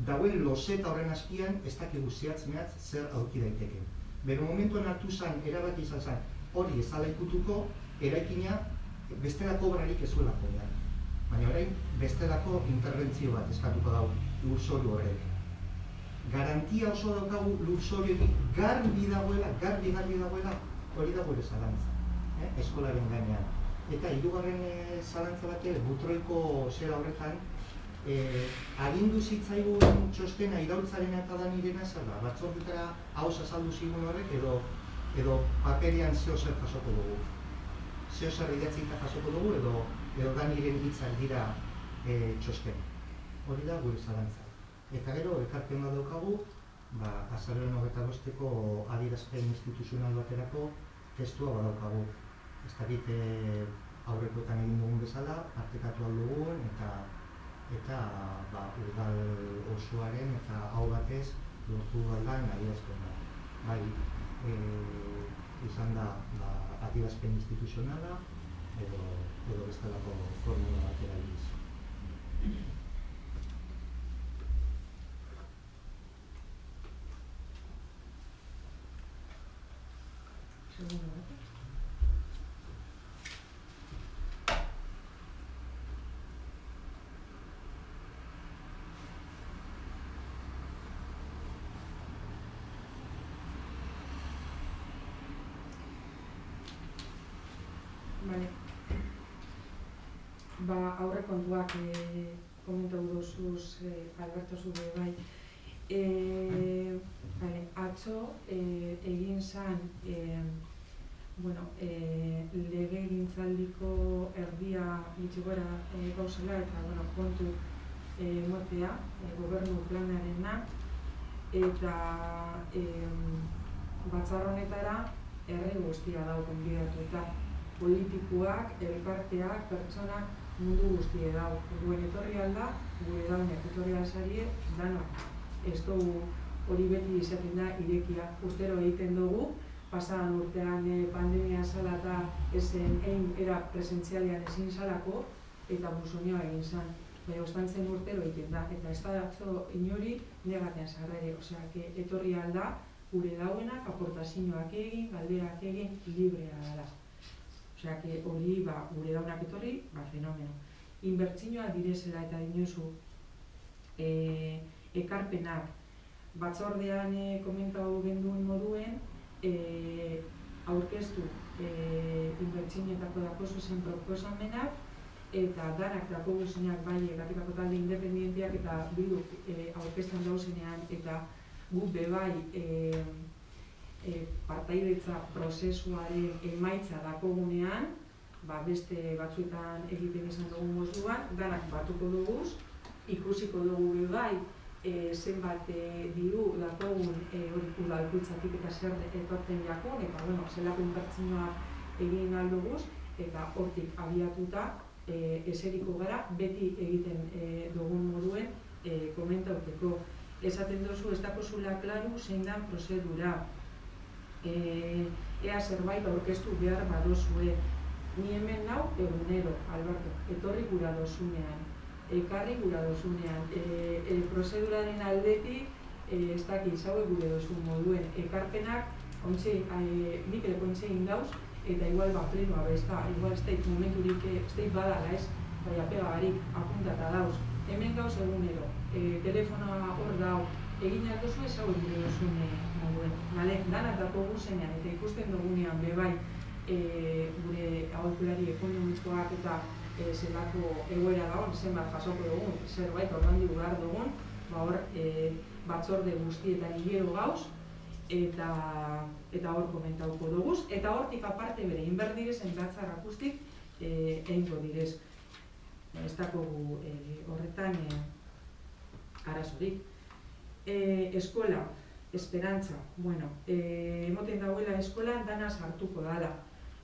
[SPEAKER 3] dagoen loseta horren azpian, ez dakigu zehatz-mehatz zer aurki daiteke. Bero momentuan hartu zen, erabaki izan zen, hori ezala ikutuko, eraikina bestelako obrarik ez zuelako behar. Baina orain, bestelako interbentzio bat eskatuko dau lurzoru horrek. Garantia oso daukagu lurzoru garbi dagoela, hori dago ere zalantza, eskolaren gainean. Eta hirugarren zalantza bat Butroiko zera horretan, agindu zitzaigun txostena iraultzarena eta da nirena zela, batzordetara hauz azaldu zigun horrek edo paperian zehozer jasoko dugu. Zehozer idatzita jasoko dugu edo da niren hitzak dira txostena. Hori da gure zalantza. Eta gero, ekarpen bat daukagu, azaroren 25-ko adierazpen instituzional baterako testua badaukagu. Ez dakit aurrekoetan egin dugun bezala, partekatu aldugun eta udal osoaren eta hau batez lortu aldan adierazpen bat. Bai, izan da adierazpen instituzionala edo bestelako formula bat erabiliz.
[SPEAKER 2] Segundo bat. Vale. Aurrekontuak komentatu duzuz, Alberto zure bai. Atzo egin zen legegintzaldiko erdia gutxi gora gauzela eta kontu motea gobernu planarena eta batzar honetara herri guztia dago gonbidatu eta politikoak, elkarteak, pertsonak mundu guztie dago. Duen etorri alda, gure daunek etorri alzarie, danok. Ez dugu hori beti izaten da irekia. Urtero egiten dugu, pasadan urtean pandemia zala eta ezen egin era presentzialian ezin zalako eta busonioa egin zen. Baina ostantzen urtero egiten da, eta ez da atzo inori negatean zarrere. Osea, etorri alda, gure dauenak, aportazioak egin, galderak egin, librea dela. Osea, hori gure daunak etorri, fenomeno. Inbertsioak direzela eta dinozu ekarpenak batzordean komentatu genduen moduen aurkeztu inbertsioetako dako zuzen proposamenak eta danak dako guzeneak bai Gatikako talde independienteak eta bilduk aurkeztan dauzenean eta gu bebai partaidetza prozesuaren emaitza dakogunean, beste batzuetan egiten izan dugun moduan, danak batuko duguz, ikusiko dugu bai zenbat diru dakogun udalkuntzatik eta zer etorten jakon, eta zelako inbertsioak egin alduguz, eta hortik abiatuta eseriko gara beti egiten dugun moduen komentauteko. Esaten duzu ez dakozula klaru zein da prozedura. Ea zerbait aurkeztu behar badozue. Ni hemen nau egunero, Alberto, etorri gura dozunean, ekarri gura dozunean, prozeduraren aldetik ez daki zaue gure dozun moduen. Ekarpenak, nik ere kontxe indauz, eta igual plenoa bezta, igual ez daik momenturik, ez daik badala ez, baina pegarik apuntata dauz. Hemen gauz egunero, telefonoa hor dau, egin aldozu ez hau gure dozun moduen. Danak dako guzenean eta ikusten dugunean bebai gure aholkulari ekonomikoak eta zelako egoera dagoen, zenbat jasoko dugun, zerbait ordandu behar dugun, hor batzorde guztietan hilero gauz, eta hor komentauko duguz, eta hortik aparte bere inberdirezen batzar akustik egingo direz. Ez dakogu horretan arazorik. Eskola, esperantza, bueno, emoten dagoela eskolan dana sartuko dala.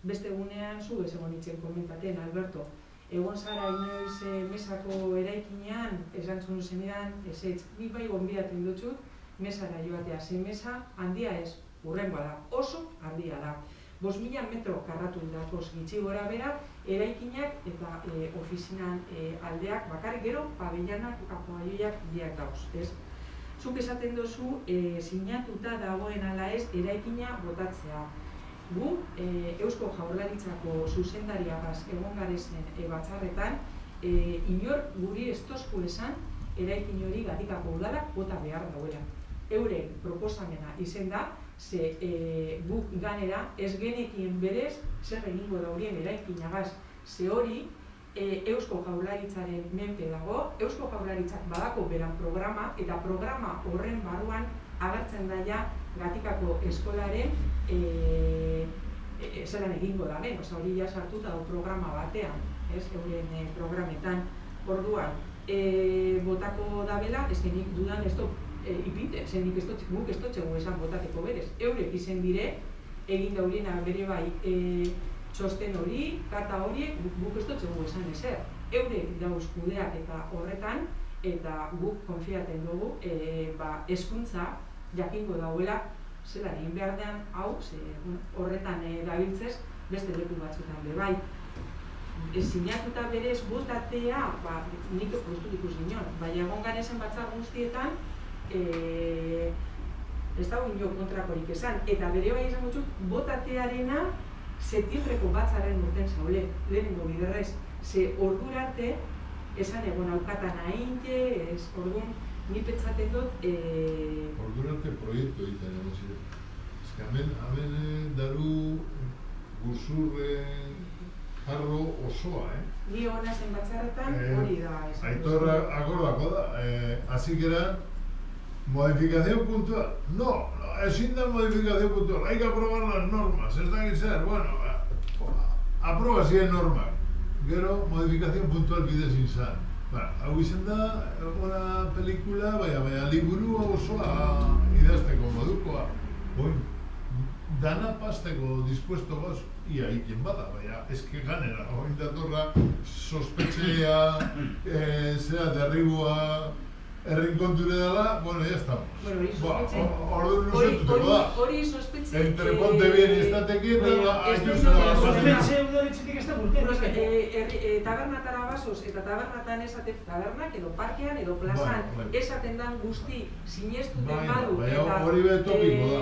[SPEAKER 2] Beste egunean zu ez egon itzen komentaten, Alberto, egon zara inoiz mesako eraikinean, esantzun zenidan, ezetz, nik bai gonbidatzen dutxut, mesara joatea, ze mesa handia ez, hurrengoa da, oso handia da. 5.000 metro karratu dakoz gitxi gora bera, eraikinak eta ofizinan aldeak bakarrik gero, pabeianak, apaioiak diak dauz, ez? Zuk esaten duzu, sinatuta dagoen ala ez, eraikina botatzea. Gu, Eusko Jaurlaritzako zuzendariagaz egon garezen batzarretan, inor guri ez tozku esan eraikin hori Gatikako udalak bota behar dauela. Euren proposamena izen da, ze guk ganera ez genekien berez zer egingo daurien eraikinagaz, ze hori Eusko Jaurlaritzaren menpe dago, Eusko Jaurlaritzak badako beran programa, eta programa horren barruan agertzen daia Gatikako eskolaren zelan egingo da ben, hori ja sartuta dago programa batean, euren programetan. Orduan, botako dabela, ez genik dudan ez dut ipinten, zenik guk ez dutxegu esan botateko berez. Eurek izen dire, egin dauriena bere bai txosten hori, kata horiek, guk ez dutxegu esan ezer. Eurek dauz kudeak eta horretan, eta guk konfiaten dugu hezkuntza jakingo dauela zelan egin behar den hau, horretan dabiltzez beste leku batzutan be bai. Sinatuta berez botatea, nik postu ikus ginen, baina egon ganezen batzar guztietan ez dago ino kontrakorik esan, eta bere bai esan gutxuk, botatearena septiembreko batzaren urten zaule, lehenengo biderrez, ze ordura arte esan egon aukatan ainte, orduan ni pentsaten dut...
[SPEAKER 4] Ordura arte proiektu egiten egon ziren. Ez que hemen daru guzurre jarro osoa,
[SPEAKER 2] Ni hona zen batzarretan hori da.
[SPEAKER 4] Aitor akordako da, así era modificación puntual. No, ezin da modificación puntual, hay que aprobar las normas, ez da gizar, bueno, aproba ziren normak. Gero, modificación puntual bidez izan. Hau izan da, una pelikula, baina liburu osoa idazteko modukoa. Dana pasteko dispuesto goz, ia ikin bada, baina eske ganera, hori datorra sospetxea, zera derribua, errinkonture dela, bueno, ya estamos. Orduan nuzentuteko da.
[SPEAKER 2] Hori sospetxe...
[SPEAKER 4] Entre ponte bien estatekin,
[SPEAKER 5] sospetxe udaletxetik ez da gurten.
[SPEAKER 2] Tabernatara basoz eta tabernatan esaten tabernak edo parkean edo plazan esaten dan guzti sinestuten badu eta...
[SPEAKER 4] Hori betopiko da.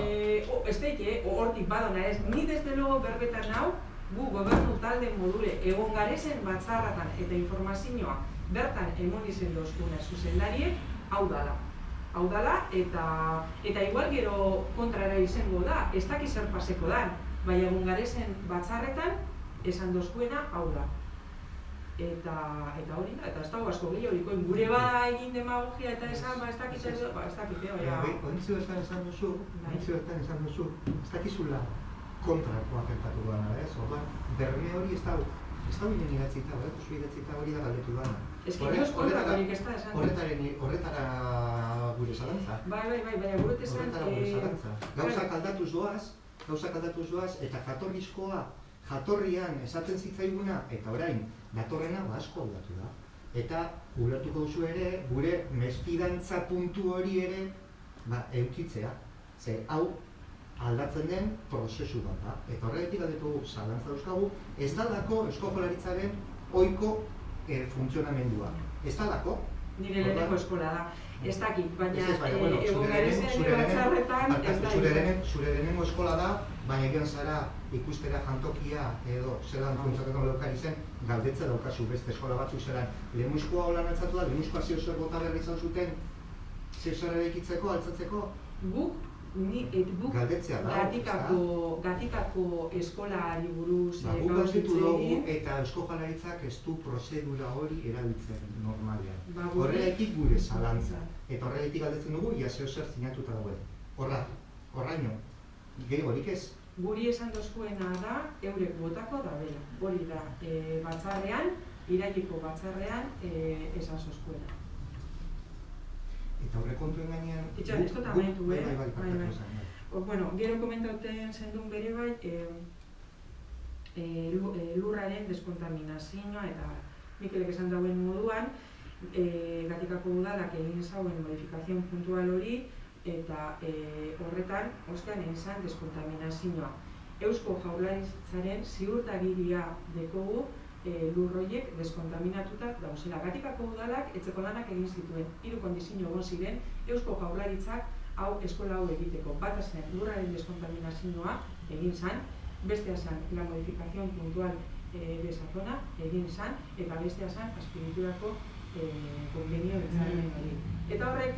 [SPEAKER 2] Ez daike, hortik badona ez, ni desde logo berbetan hau, gu gobernu talde module egon garezen batzarratan eta informazioa bertan emon izen dozkuna zuzendariek, hau dala. Hau dala, eta igual gero kontrara izango da, ez daki zer paseko da, baina egon garezen batzarretan, esan dozkuena hau da. Eta hori da, eta ez dago asko gehiago, gure bada egin demagogia eta esan, ez dakite, baina...
[SPEAKER 3] Ointzu bertan esan duzu, ez dakizula kontrakoa gertatu dana, ez? Orduan, berme hori ez dago ginen idatzita, oso idatzita hori da galdetu dana.
[SPEAKER 2] Ez que nioz kontrakorik ez da esan.
[SPEAKER 3] Horretara gure zalantza.
[SPEAKER 2] Bai, baina gure esan...
[SPEAKER 3] Horretara gure zalantza. Gauzak aldatuz doaz, eta jatorrizkoa, jatorrian esaten zitzaiguna, eta orain, datorrena asko aldatu da. Eta ulertuko duzu ere, gure mesfidantza puntu hori ere eukitzea. Ze hau aldatzen den prozesu bat da. Eta horregatik galdetu zalantza dauzkagu, ez dalako Eusko Jaurlaritzaren ohiko funtzionamendua. Ez dalako?
[SPEAKER 2] Nire leheneko eskola da. Ez dakit, baina egon garezen batzarretan ez da izan.
[SPEAKER 3] Zure lehenengo eskola da, baina egian zara ikustera jantokia edo zelan funtzionatu daukari zen, galdetza daukazu beste eskola batzuk zelan. Lehenmuizkoa holan altzatu da, lehenmuizkoa zio bota behar izan zuten, zio eraikitzeko, altzatzeko?
[SPEAKER 2] Guk Gatikako eskolari buruz
[SPEAKER 3] guk galditu dugu eta Eusko Jaurlaritzak ez du prozedura hori erabiltzen normalean. Horregatik gure zalantza. Eta horregatik galdetzen dugu, ia zeo zer zinatuta dagoen. Horra, Horraino, gehiagorik ez.
[SPEAKER 2] Guri esan dozkuena da, eurek botako da bela. Hori da, batzarrean, iraileko batzarrean esan zozkuena.
[SPEAKER 3] Eta aurrekontuen gainean...
[SPEAKER 2] Itxan, ez dut amaitu,
[SPEAKER 3] Bai.
[SPEAKER 2] Bueno, gero komentauten zendun bere bai, lurraren deskontaminazioa eta Mikelek esan dauen moduan, Gatikako udalak egin zauen modifikazio puntual hori eta horretan, ostean egin zen deskontaminazioa. Eusko Jaurlaritzaren ziurtagiria dekogu lurroiek deskontaminatuta dauzela. Gatikako udalak etzeko lanak egin zituen. 3 kondizio egon ziren Eusko Jaurlaritzak hau eskola hau egiteko. Bata zen lurraren deskontaminazioa egin zen, bestea zen la modifikazio puntual de esa zona egin zen, eta bestea zen azpiegiturako konbenio hitzarmen hori. Eta horrek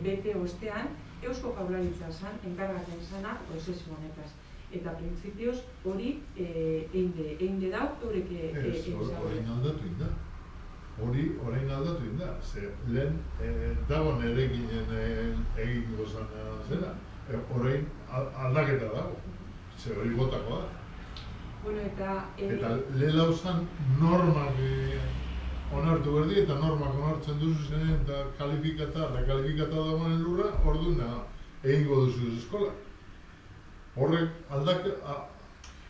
[SPEAKER 2] bete ostean Eusko Jaurlaritza zen enkargatzen zena prozesio honetaz. Eta printzipioz hori egin dau eurek
[SPEAKER 4] orain aldatu inda. Orain aldatu inda. Lehen dagoen erekinen egin gozan zera. Orain aldaketa dago. Hori botako da.
[SPEAKER 2] Bueno,
[SPEAKER 4] eta lehela uzan normak onartu berdi eta normak onartzen duzu zen eta kalifikata dagoen lurra, orduan egingo duzu eskola. Horrek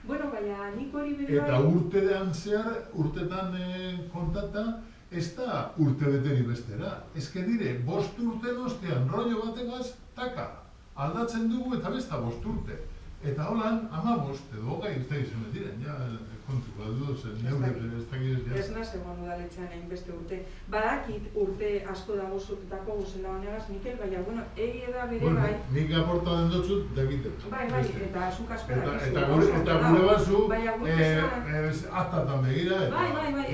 [SPEAKER 2] Bueno, baina nik hori bere
[SPEAKER 4] eta urtean zehar, urtetan kontata, ez da urte beteri bestera. Ez que dire, 5 urte ostean rollo bategaz, taka, aldatzen dugu eta besta 5 urte. Eta holan, 15 edo 20 ez da izan diren, ja, kontu badu zen, neure ez dakit ez.
[SPEAKER 2] Ez naz egon udaletxean egin beste urte. Badakit urte asko dako guzela honegaz, Mikel, baina, bueno, egia da bere bai.
[SPEAKER 4] Nik aporta den dutzut, dakitet.
[SPEAKER 2] Bai, eta zuk asko dakizu.
[SPEAKER 4] Eta gure batzu,
[SPEAKER 2] baina
[SPEAKER 4] aktatan begira, eta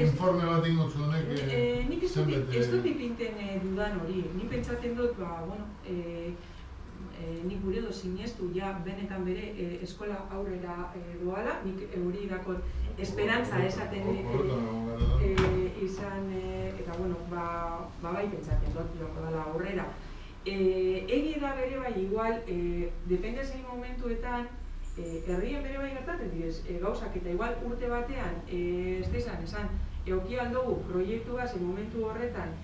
[SPEAKER 4] informe bat ingotzu honek
[SPEAKER 2] nik ez dut ipinten dudan hori. Nik pentsaten dut, bueno, nik gure sinestu ja benetan bere eskola aurrera doala, nik hori dakot esperantza esaten izan, eta bueno, bai pentsaten dut joako dela aurrera. Egi da bere bai, igual, depende zein momentuetan, herrien bere bai gertatzen direz, gauzak eta igual urte batean, ez da esan, eoki aldugu proiektu bat, momentu horretan,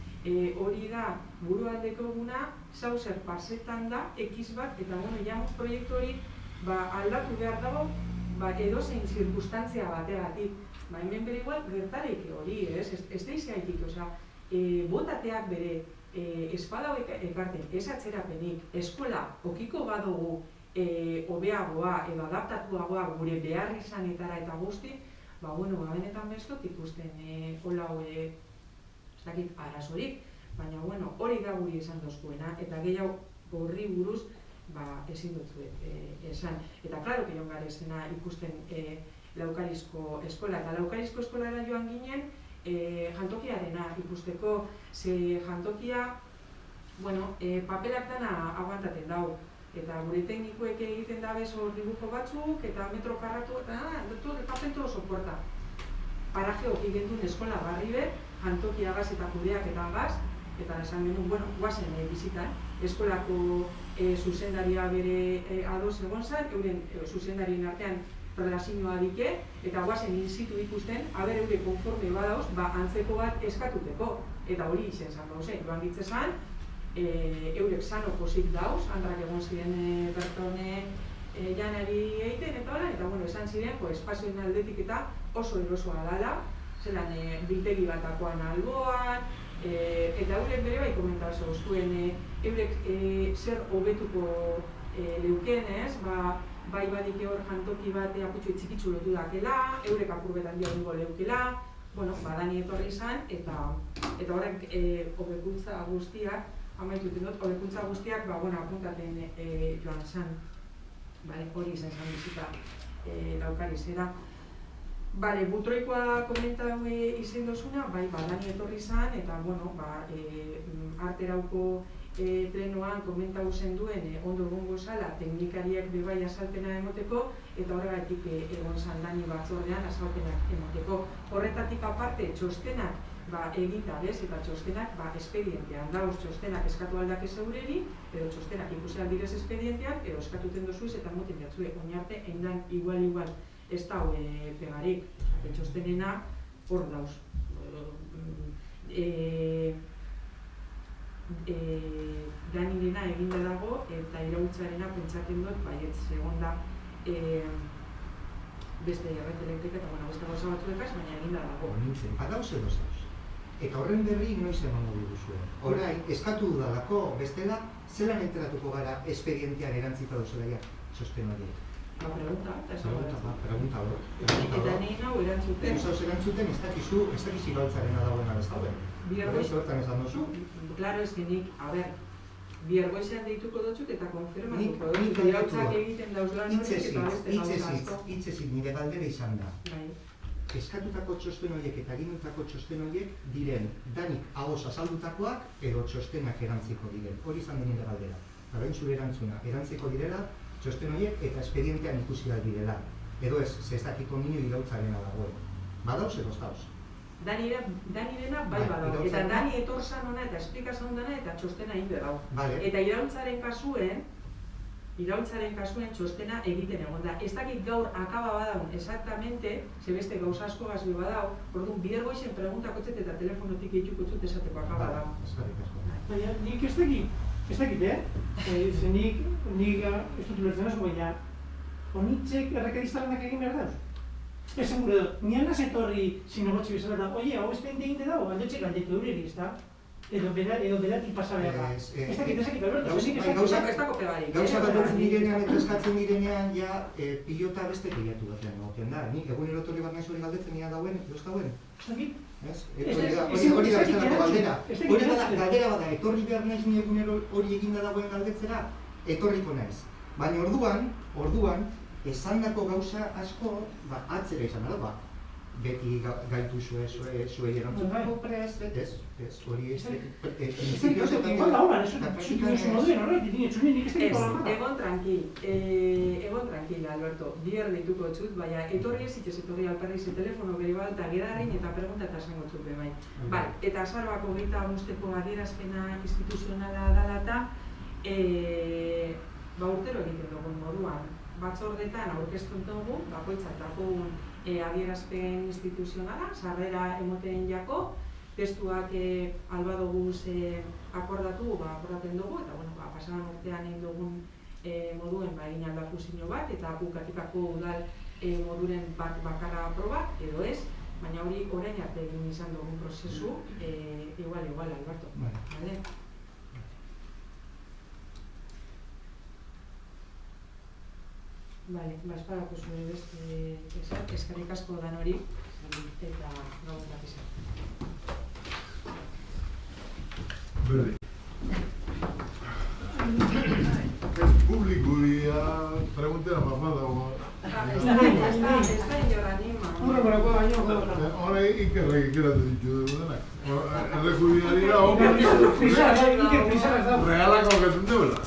[SPEAKER 2] hori da buruan dekoguna, zauzer pasetan da, ekiz bat, eta bueno, ja proiektu hori aldatu behar dago, edozein zirkustantzia bategatik. Hemen bere igual gertareke hori, ez da izaitik, botateak bere espada ekarten, ez atzerapenik, eskola okiko badugu hobeagoa edo adaptatuagoa gure behar izanetara eta guzti, benetan bestot ikusten hola arazorik, baina hori da guri esan dozkuena, eta gehiago horri buruz ezin dutzuet esan. Eta klaro, joan garezena ikusten Laukarizko eskola, eta Laukarizko eskolara joan ginen jantokiarena ikusteko, ze jantokia, papelak dana aguantaten dau, eta gure teknikoek egiten dabez hor dibujo batzuk, eta metro karratu, eta papel todo soporta. Paraje hoki gendun eskola barri bet, jantokiagaz eta kudeaketagaz, eta esan genuen, guazen bizitan, eskolako zuzendaria bere ados egon zen, euren zuzendarien artean relazioa dike, eta guazen inzitu ikusten, haber eure konforme badauz, antzeko bat eskatuteko, eta hori izen zan dauzen, joan ditzezan, eurek sano posik dauz, handrak egon ziren bertone janari egiten, eta esan ziren, espazioen aldetik eta oso erosoa dala, zelan biltegi batakoan alboan, eta eurek bere bai komentazo zuen, eurek zer hobetuko leukenez, bai badike hor jantoki bat aputxo txikitzu lotu dakela, eurek apurbetan diongo leukela, badani etorri izan, eta horrek hobekuntza guztiak, amaituten dut, hobekuntza guztiak apuntaten joan zan, hori izan zan bizita Laukarizera. Butroikoa komentau izen dozuna, badani etorri zan, eta arterauko plenoan komentau zen duen ondo egongo zala teknikariak bebai azalpena emoteko, eta horregatik egon zan dani batzordean azalpenak emoteko. Horretatik aparte, txostenak egitea bez, eta txostenak espedientean dauz txostenak eskatu aldake zeureri, edo txostenak ikusi aldirez espedientean, edo eskatuten dozuiz eta moten jatzue, oinarte eindan igual ez dau pegarik, txostenena hor dauz. Danirena eginda dago eta iraultzarena pentsatzen dut baietz egon da beste errente elektrika eta beste gauza batzuekaz, baina eginda dago.
[SPEAKER 3] Nintzen, badauz edo zauz. Eta horren berri noiz emango diguzue. Orain, eskatu dudalako bestela, zelan enteratuko gara espedientean erantzita duzela ja, txosten horiek.
[SPEAKER 2] Pregunta,
[SPEAKER 3] Pregunta hor.
[SPEAKER 2] Eta nahi nau erantzuten.
[SPEAKER 3] Zauz erantzuten, ez dakizu galtzarena dagoena ez dauen.
[SPEAKER 2] Biergoiz.
[SPEAKER 3] Hortan esan duzu.
[SPEAKER 2] Claro, ez genik, biergoizean deituko dutxut eta konfirmatuko dutxut.
[SPEAKER 3] Nik
[SPEAKER 2] Iraultzak egiten dauz lan horiek eta beste gauza asko.
[SPEAKER 3] Hitzezit, nire galdera izan da.
[SPEAKER 2] Bai.
[SPEAKER 3] Eskatutako txosten horiek eta egindutako txosten horiek diren danik ahoz azaldutakoak edo txostenak erantziko diren. Hori izan den nire galdera. Orain zure erantzuna, erantziko direla txosten horiek eta espedientean ikusi da direla. Edo ez dakiko nino iraultzarena dagoen. Badauz edo ez dauz?
[SPEAKER 2] Danirena bai badau, eta Dani etorzan hona eta esplikazan dana eta txostena egin dau. Eta iraultzaren kasuen txostena egiten egon da. Ez dakit gaur akaba badaun exactamente, ze beste gauza asko gazbe badau, orduan biergoizen preguntakotzet eta telefonotik egituko txut esateko akaba badaun.
[SPEAKER 5] Baina nik ez dakit, ze nik ez dut ulertzen asko, baina honitzek errekadiztalanak egin behar dauz. Esan gure dut, nian naz etorri zinogotzi bezala da, oie, hau espediente egin dago, aldotxek galdetu eureri, ez da? Edo beratik pasa behar da. Ez dakit, Alberto, zenik ez
[SPEAKER 2] dako pegarik.
[SPEAKER 3] Gauza galdetzen direnean eta eskatzen direnean, ja, pilota beste pilatu batean goten da. Nik egunero etorri bat nahi zori galdetzen nire dauen, edo ez dauen?
[SPEAKER 5] Ez dakit?
[SPEAKER 3] Hori da bestelako galdera. Hori da galdera bada, etorri behar naiz nire egunero hori eginda dagoen galdetzera, etorriko naiz. Baina orduan, esandako gauza asko, atzera izan da, beti gaitu zuei erantzutako prez, ez, hori ez,
[SPEAKER 5] principios eta
[SPEAKER 2] egon tranquil, Alberto, bier dituko txut, baina etorri ez itxez etorri alperriz telefono beri balta gedarrin eta pregunta eta esango txut bebain. Bai, eta azarbako geita guzteko adierazpena instituzionala dala eta urtero egiten dugun moduan. Batzordetan aurkeztu dugu, bakoitzak dagoen adierazpen instituzionala, sarrera emoten jako, testuak albadoguz akordaten dugu, eta pasaran urtean egin dugun moduen egin alda fusio bat, eta bukatikako udal moduren bakarra aprobak, edo ez, baina hori orain arte egin izan dugun prozesu, igual, Alberto. Vale? Bale, espadako zure beste eskerrik asko dan hori, eta gauzetak izan.
[SPEAKER 4] Berdi. Ez publikoia preguntera papada o...
[SPEAKER 2] Ez da inor anima.
[SPEAKER 4] Hora ikerrek ikeratzen ditu dugunak. Errekudiarira,
[SPEAKER 5] Iker Frisar ez da.
[SPEAKER 4] Realako gaten duela.